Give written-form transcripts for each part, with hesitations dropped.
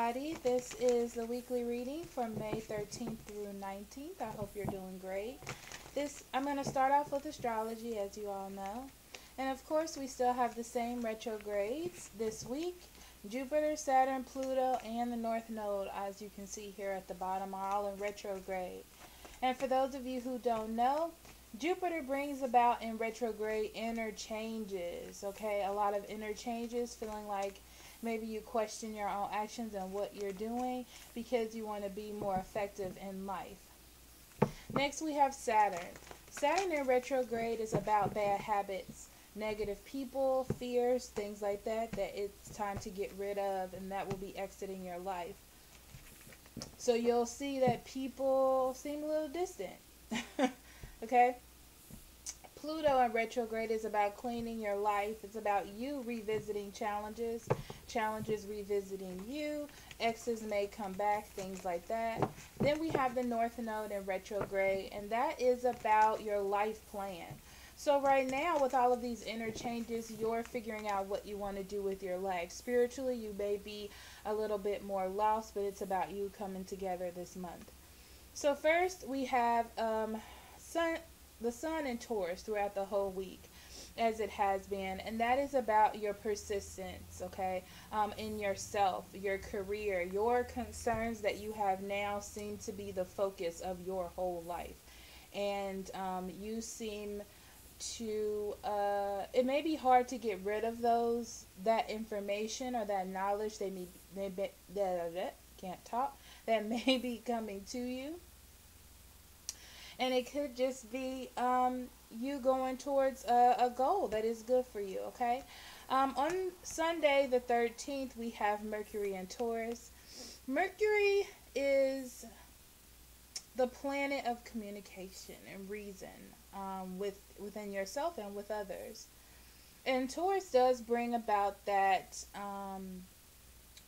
everybody. This is the weekly reading from May 13th through 19th. I hope you're doing great. I'm going to start off with astrology, as you all know. And of course, we still have the same retrogrades this week. Jupiter, Saturn, Pluto, and the North Node, as you can see here at the bottom, are all in retrograde. And for those of you who don't know, Jupiter brings about in retrograde inner changes, okay? A lot of inner changes, feeling like maybe you question your own actions and what you're doing because you want to be more effective in life. Next, we have Saturn. Saturn in retrograde is about bad habits, negative people, fears, things like that it's time to get rid of, and that will be exiting your life. So you'll see that people seem a little distant. Okay? Pluto in retrograde is about cleaning your life. It's about you revisiting challenges revisiting you. Exes may come back, things like that. Then we have the North Node in retrograde, and that is about your life plan. So right now, with all of these inner changes, you're figuring out what you want to do with your life. Spiritually, you may be a little bit more lost, but it's about you coming together this month. So first, we have the sun in Taurus throughout the whole week, as it has been, and that is about your persistence, okay, in yourself, your career. Your concerns that you have now seem to be the focus of your whole life, and you seem to it may be hard to get rid of that information or that knowledge that may be coming to you. And it could just be you going towards a goal that is good for you, okay? On Sunday the 13th, we have Mercury in Taurus. Mercury is the planet of communication and reason within yourself and with others. And Taurus does bring about that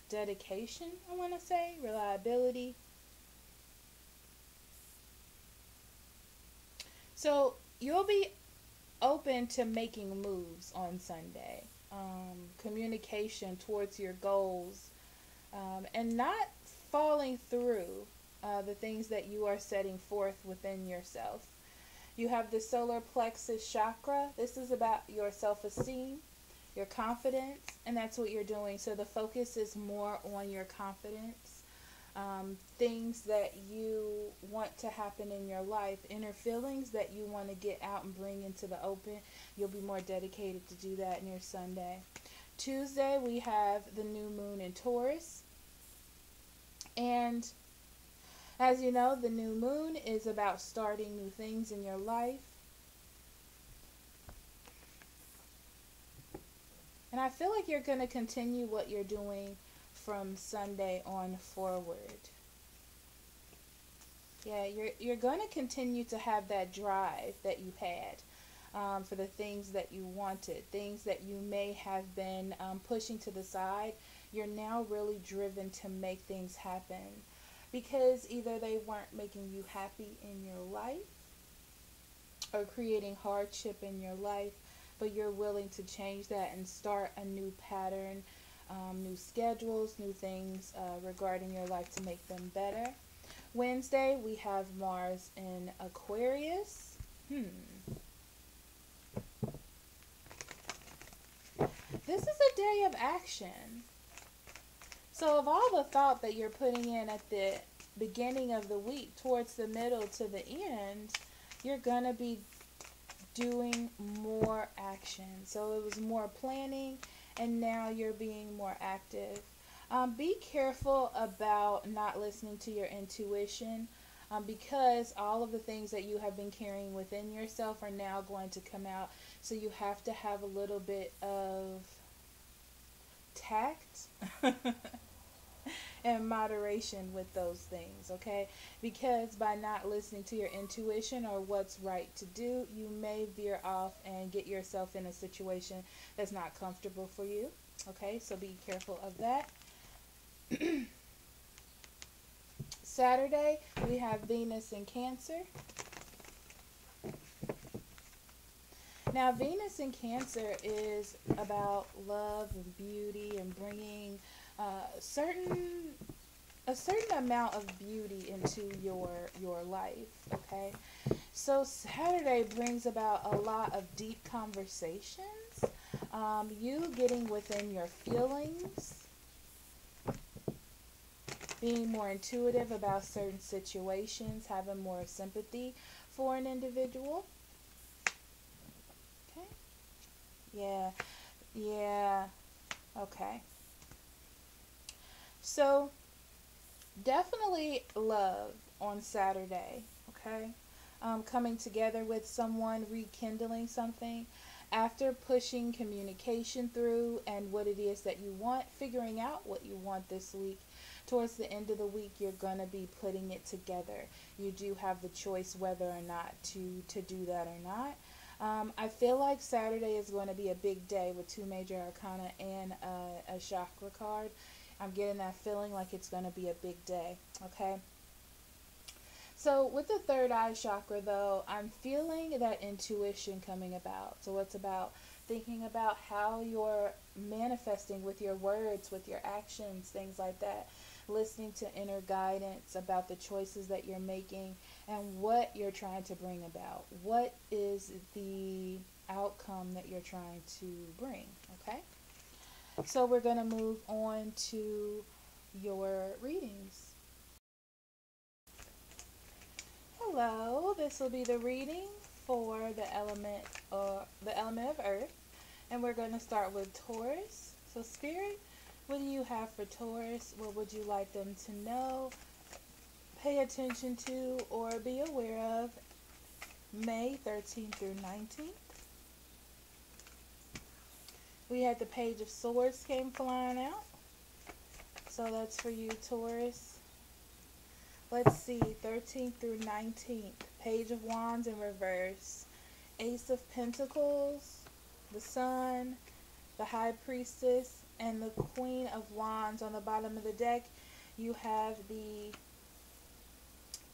dedication, I want to say, reliability. So you'll be open to making moves on Sunday, communication towards your goals, and not falling through the things that you are setting forth within yourself. You have the solar plexus chakra. This is about your self-esteem, your confidence, and that's what you're doing. So the focus is more on your confidence. Things that you want to happen in your life, inner feelings that you want to get out and bring into the open. You'll be more dedicated to do that near Sunday. Tuesday, we have the new moon in Taurus. And as you know, the new moon is about starting new things in your life. And I feel like you're going to continue what you're doing from Sunday on forward. Yeah, you're going to continue to have that drive that you've had for the things that you wanted, things that you may have been pushing to the side. You're now really driven to make things happen because either they weren't making you happy in your life or creating hardship in your life, but you're willing to change that and start a new pattern, new schedules, new things regarding your life to make them better. Wednesday, we have Mars in Aquarius. This is a day of action. So of all the thought that you're putting in at the beginning of the week towards the middle to the end, you're going to be doing more action. So it was more planning, and now you're being more active. Be careful about not listening to your intuition because all of the things that you have been carrying within yourself are now going to come out. So you have to have a little bit of tact and moderation with those things, okay? Because by not listening to your intuition or what's right to do, you may veer off and get yourself in a situation that's not comfortable for you, okay? So be careful of that. Saturday, we have Venus in Cancer. Now, Venus in Cancer is about love and beauty and bringing certain a certain amount of beauty into your life. Okay, so Saturday brings about a lot of deep conversations, you getting within your feelings, being more intuitive about certain situations, having more sympathy for an individual. Okay. Yeah. Yeah. Okay. So definitely love on Saturday. Okay. Coming together with someone, rekindling something after pushing communication through and what it is that you want, figuring out what you want this week. Towards the end of the week, you're going to be putting it together. You do have the choice whether or not to do that or not. I feel like Saturday is going to be a big day with two major arcana and a chakra card. I'm getting that feeling like it's going to be a big day. Okay. So with the third eye chakra, though, I'm feeling that intuition coming about. So it's about thinking about how you're manifesting with your words, with your actions, things like that. Listening to inner guidance about the choices that you're making and what you're trying to bring about. What is the outcome that you're trying to bring? Okay? So we're going to move on to your readings. Hello, this will be the reading for the element of Earth, and we're going to start with Taurus. So Spirit, what do you have for Taurus? What would you like them to know, pay attention to, or be aware of May 13th through 19th? We had the Page of Swords came flying out. So that's for you, Taurus. Let's see, 13th through 19th. Page of Wands in reverse. Ace of Pentacles, the Sun, the High Priestess, and the Queen of Wands. On the bottom of the deck, you have the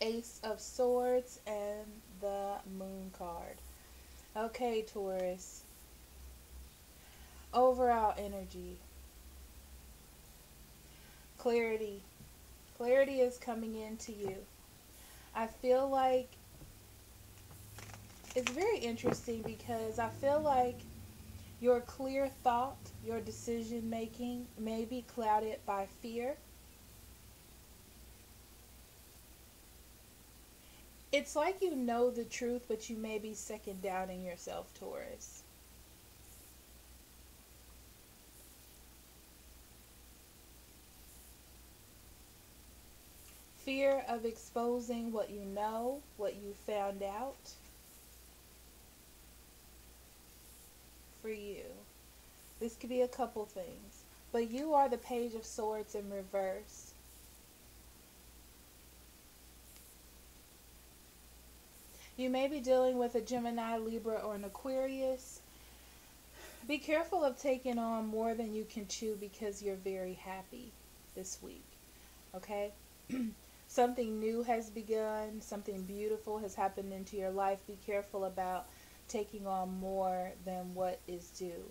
Ace of Swords and the Moon card. Okay, Taurus. Overall energy. Clarity. Clarity is coming into you. I feel like it's very interesting because I feel like your clear thought, your decision making may be clouded by fear. It's like you know the truth, but you may be second doubting yourself, Taurus. Fear of exposing what you know, what you found out for you. This could be a couple things. But you are the Page of Swords in reverse. You may be dealing with a Gemini, Libra, or an Aquarius. Be careful of taking on more than you can chew because you're very happy this week. Okay? Something new has begun. Something beautiful has happened into your life. Be careful about taking on more than what is due.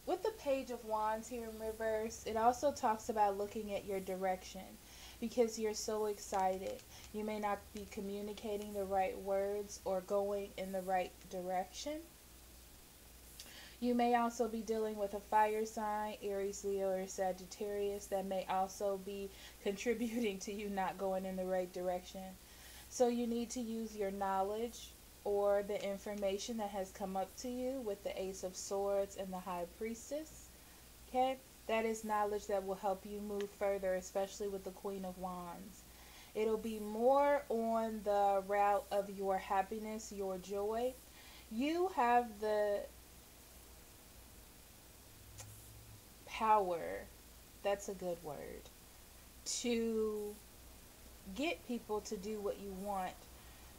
With the Page of Wands here in reverse, it also talks about looking at your direction because you're so excited. You may not be communicating the right words or going in the right direction. You may also be dealing with a fire sign, Aries, Leo, or Sagittarius, that may also be contributing to you not going in the right direction. So you need to use your knowledge or the information that has come up to you with the Ace of Swords and the High Priestess. Okay? That is knowledge that will help you move further, especially with the Queen of Wands. It'll be more on the route of your happiness, your joy. You have the power, that's a good word, to get people to do what you want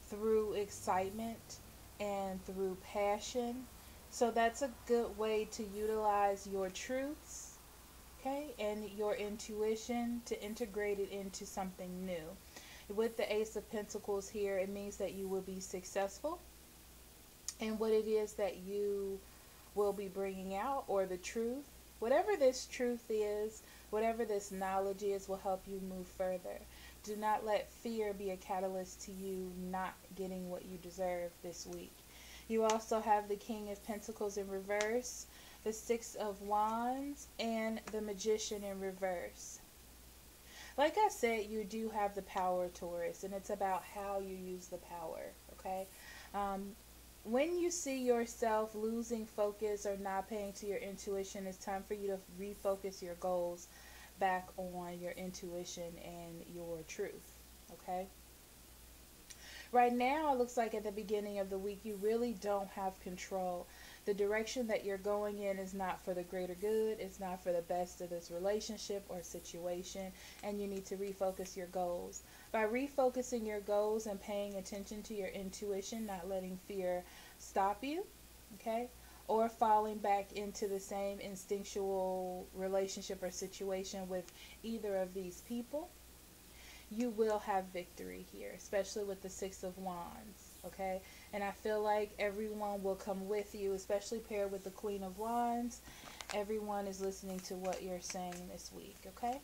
through excitement and through passion. So that's a good way to utilize your truths, okay, and your intuition to integrate it into something new. With the Ace of Pentacles here, it means that you will be successful in what it is that you will be bringing out, or the truth Whatever this truth is, whatever this knowledge is, will help you move further. Do not let fear be a catalyst to you not getting what you deserve this week. You also have the King of Pentacles in reverse, the Six of Wands, and the Magician in reverse. Like I said, you do have the power, Taurus, and it's about how you use the power, okay? When you see yourself losing focus or not paying to your intuition, it's time for you to refocus your goals back on your intuition and your truth, okay? Right now, it looks like at the beginning of the week, you really don't have control. The direction that you're going in is not for the greater good. It's not for the best of this relationship or situation, and you need to refocus your goals. By refocusing your goals and paying attention to your intuition, not letting fear stop you, okay, or falling back into the same instinctual relationship or situation with either of these people, you will have victory here, especially with the Six of Wands, okay? And I feel like everyone will come with you, especially paired with the Queen of Wands. Everyone is listening to what you're saying this week, okay?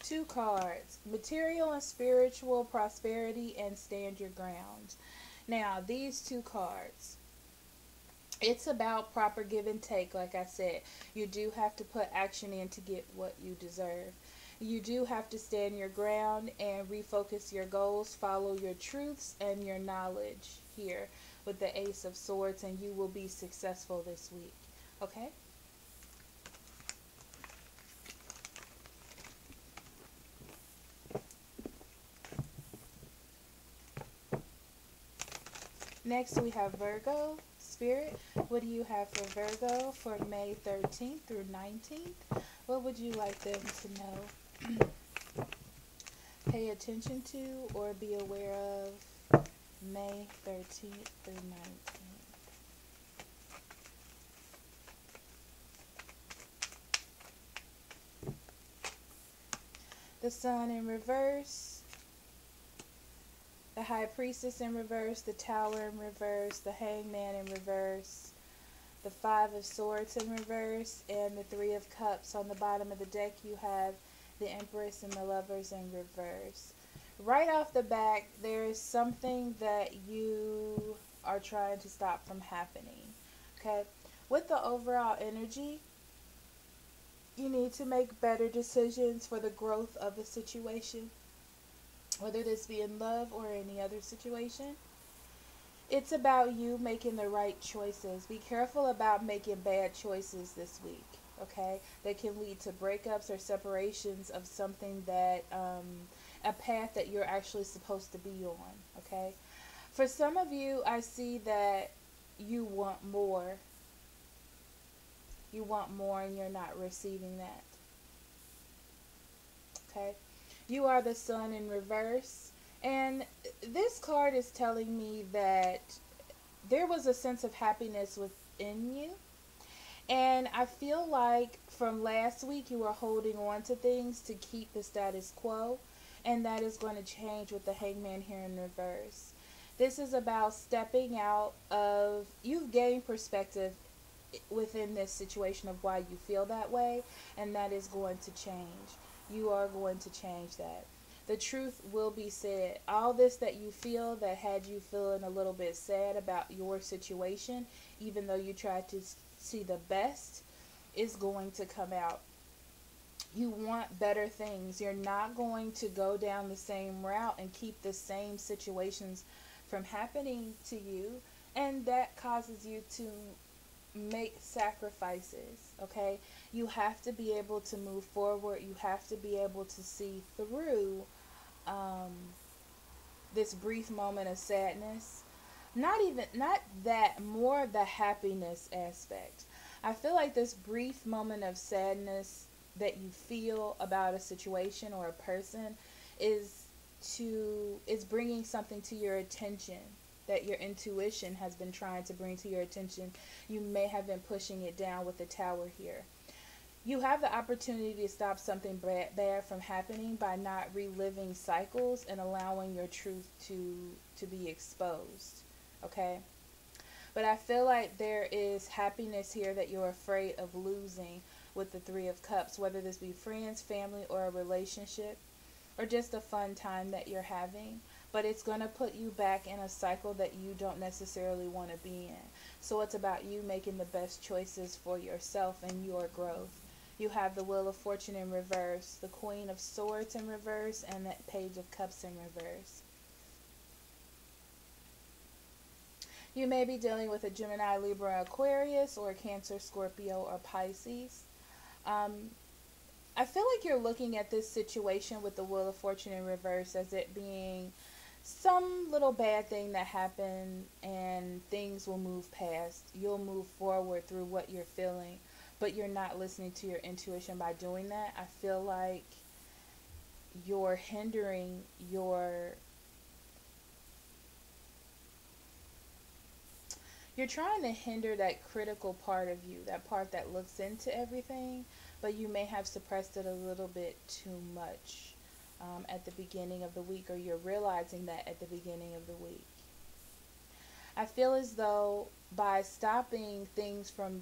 Two cards, material and spiritual prosperity and stand your ground. Now, these two cards, it's about proper give and take. Like I said, you do have to put action in to get what you deserve. You do have to stand your ground and refocus your goals, follow your truths and your knowledge here with the Ace of Swords, and you will be successful this week, okay? Next we have Virgo. Spirit, what do you have for Virgo for May 13th through 19th? What would you like them to know, pay attention to, or be aware of May 13th through 19th? The Sun in reverse, the High Priestess in reverse, the Tower in reverse, the Hangman in reverse, the Five of Swords in reverse, and the Three of Cups. On the bottom of the deck, you have the Empress and the Lovers in reverse. Right off the back, there is something that you are trying to stop from happening, okay? With the overall energy, you need to make better decisions for the growth of the situation, whether this be in love or any other situation. It's about you making the right choices. Be careful about making bad choices this week, okay? That can lead to breakups or separations of something that, a path that you're actually supposed to be on, okay? For some of you, I see that you want more. You want more and you're not receiving that, okay? You are the Sun in reverse, and this card is telling me that there was a sense of happiness within you, and I feel like from last week you were holding on to things to keep the status quo, and that is going to change with the Hangman here in reverse. This is about stepping out of, you've gained perspective within this situation of why you feel that way, and that is going to change. You are going to change that. The truth will be said. All this that you feel that had you feeling a little bit sad about your situation, even though you tried to see the best, is going to come out. You want better things. You're not going to go down the same route and keep the same situations from happening to you, and that causes you to make sacrifices, okay? You have to be able to move forward. You have to be able to see through this brief moment of sadness. Not that, more the happiness aspect. I feel like this brief moment of sadness that you feel about a situation or a person is bringing something to your attention that your intuition has been trying to bring to your attention. You may have been pushing it down with the Tower here. You have the opportunity to stop something bad from happening by not reliving cycles and allowing your truth to be exposed. Okay? But I feel like there is happiness here that you're afraid of losing with the Three of Cups, whether this be friends, family, or a relationship, or just a fun time that you're having. But it's going to put you back in a cycle that you don't necessarily want to be in. So it's about you making the best choices for yourself and your growth. You have the Wheel of Fortune in reverse, the Queen of Swords in reverse, and the Page of Cups in reverse. You may be dealing with a Gemini, Libra, Aquarius, or a Cancer, Scorpio, or Pisces. I feel like you're looking at this situation with the Wheel of Fortune in reverse as it being some little bad thing that happened and things will move past. You'll move forward through what you're feeling, but you're not listening to your intuition by doing that. I feel like you're hindering you're trying to hinder that critical part of you, that part that looks into everything, but you may have suppressed it a little bit too much at the beginning of the week, or you're realizing that at the beginning of the week. I feel as though by stopping things from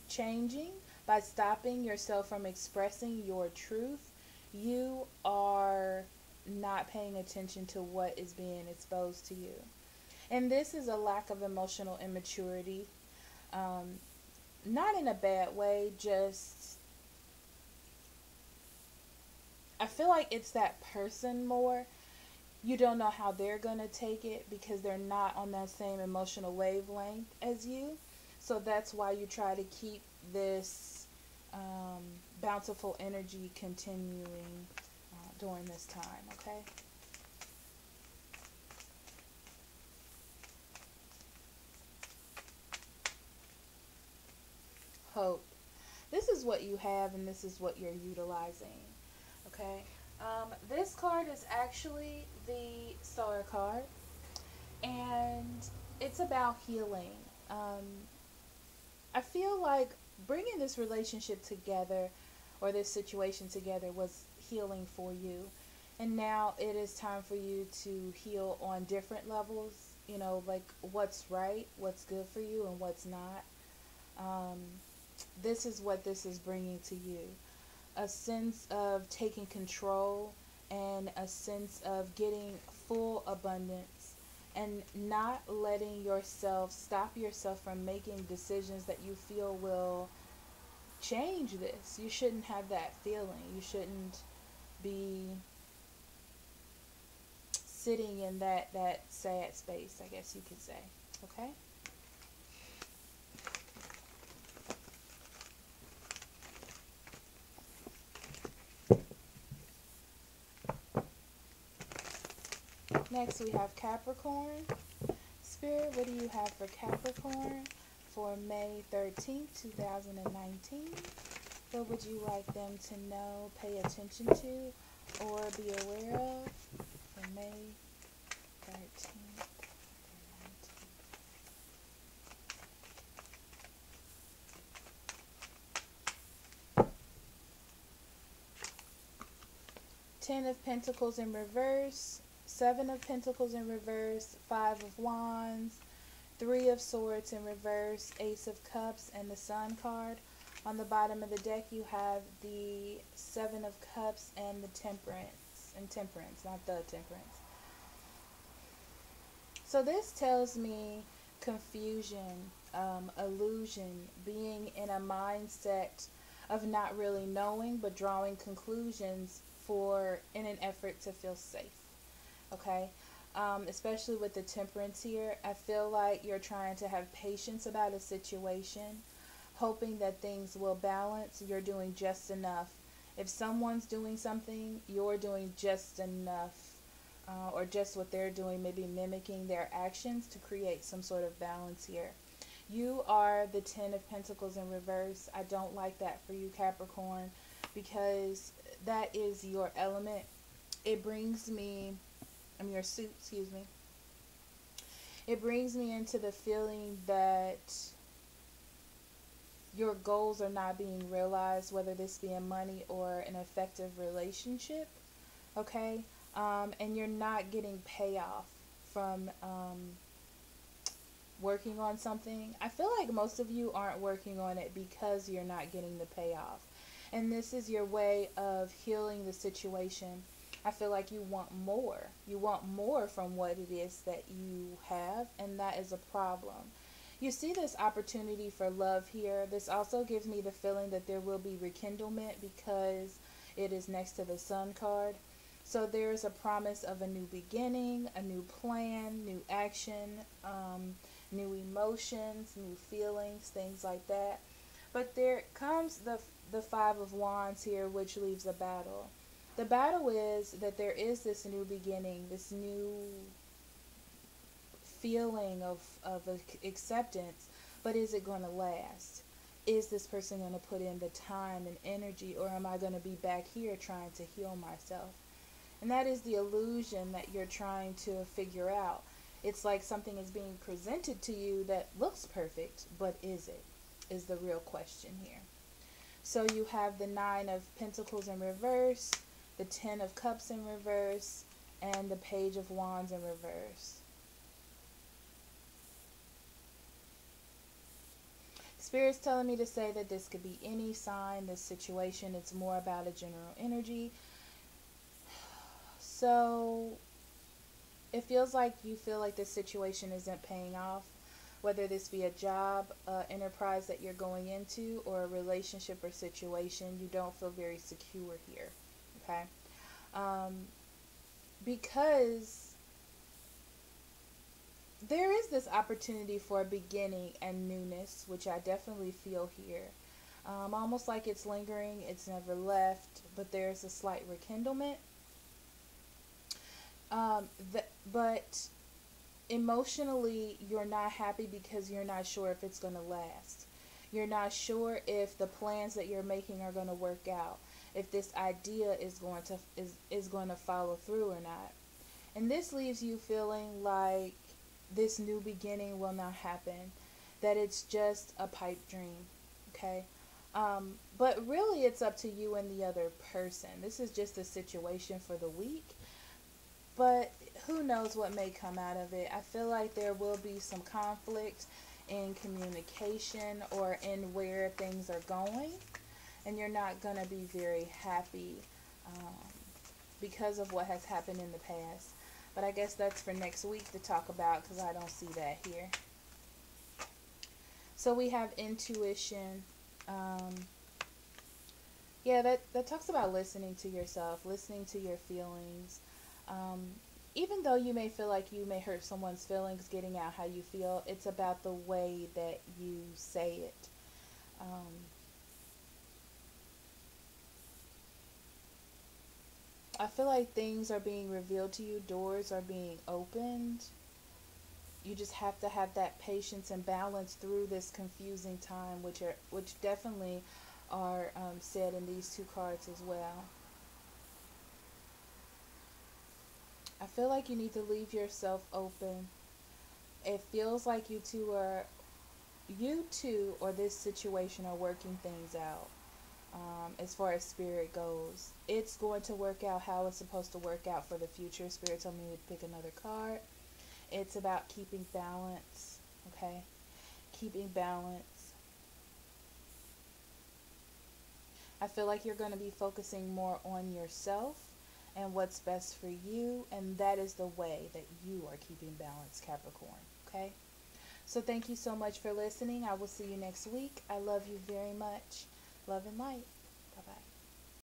changing, by stopping yourself from expressing your truth, you are not paying attention to what is being exposed to you. And this is a lack of emotional immaturity. Not in a bad way, just I feel like it's that person more. You don't know how they're going to take it because they're not on that same emotional wavelength as you. So that's why you try to keep this bountiful energy continuing during this time, okay? Hope. This is what you have and this is what you're utilizing, okay? This card is actually the Star card, and it's about healing. I feel like bringing this relationship together or this situation together was healing for you. And now it is time for you to heal on different levels, you know, like what's right, what's good for you, and what's not. Um, this is what this is bringing to you: a sense of taking control and a sense of getting full abundance and not letting yourself stop yourself from making decisions that you feel will change this. You shouldn't have that feeling. You shouldn't be sitting in that sad space, I guess you could say. Okay? Next we have Capricorn. Spirit, what do you have for Capricorn for May 13th, 2019? What would you like them to know, pay attention to, or be aware of for May 13th through 19th? Ten of Pentacles in reverse, Seven of Pentacles in reverse, Five of Wands, Three of Swords in reverse, Ace of Cups, and the Sun card. On the bottom of the deck, you have the Seven of Cups and the Temperance. And Temperance, not the Temperance. So this tells me confusion, illusion, being in a mindset of not really knowing, but drawing conclusions in an effort to feel safe. Okay? Especially with the Temperance here, I feel like you're trying to have patience about a situation, hoping that things will balance. You're doing just enough. If someone's doing something, you're doing just enough, or just what they're doing, maybe mimicking their actions to create some sort of balance here. You are the Ten of Pentacles in reverse. I don't like that for you, Capricorn, because that is your element. It brings me, your suit, excuse me. It brings me into the feeling that your goals are not being realized, whether this be in money or an effective relationship, okay? And you're not getting payoff from working on something. I feel like most of you aren't working on it because you're not getting the payoff. And this is your way of healing the situation. I feel like you want more. You want more from what it is that you have, and that is a problem. You see this opportunity for love here. This also gives me the feeling that there will be rekindlement because it is next to the Sun card. So there is a promise of a new beginning, a new plan, new action, new emotions, new feelings, things like that. But there comes the Five of Wands here, which leaves a battle. The battle is that there is this new beginning, this new feeling of acceptance, but is it going to last? Is this person going to put in the time and energy, or am I going to be back here trying to heal myself? And that is the illusion that you're trying to figure out. It's like something is being presented to you that looks perfect, but is it? Is the real question here. So you have the Nine of Pentacles in reverse, the Ten of Cups in reverse, and the Page of Wands in reverse. Spirit's telling me to say that this could be any sign, this situation. It's more about a general energy. So it feels like you feel like this situation isn't paying off, whether this be a job, enterprise that you're going into, or a relationship or situation. You don't feel very secure here, okay? Because there is this opportunity for a beginning and newness, which I definitely feel here. Almost like it's lingering, it's never left, but there's a slight rekindlement. But emotionally, you're not happy because you're not sure if it's going to last. You're not sure if the plans that you're making are going to work out, if this idea is going to follow through or not. And this leaves you feeling like this new beginning will not happen, that it's just a pipe dream, okay? But really, it's up to you and the other person. This is just a situation for the week. But who knows what may come out of it. I feel like there will be some conflict in communication or in where things are going. And you're not going to be very happy because of what has happened in the past. But I guess that's for next week to talk about, because I don't see that here. So we have intuition. Yeah, that talks about listening to yourself, listening to your feelings. Even though you may feel like you may hurt someone's feelings getting out how you feel, it's about the way that you say it. I feel like things are being revealed to you, doors are being opened. You just have to have that patience and balance through this confusing time, which definitely are said in these two cards as well. I feel like you need to leave yourself open. It feels like you two or this situation are working things out. As far as spirit goes, it's going to work out how it's supposed to work out for the future. Spirit told me to pick another card. It's about keeping balance, okay? Keeping balance. I feel like you're going to be focusing more on yourself and what's best for you, and that is the way that you are keeping balance, Capricorn, okay? So thank you so much for listening. I will see you next week. I love you very much. Love and light. Bye-bye.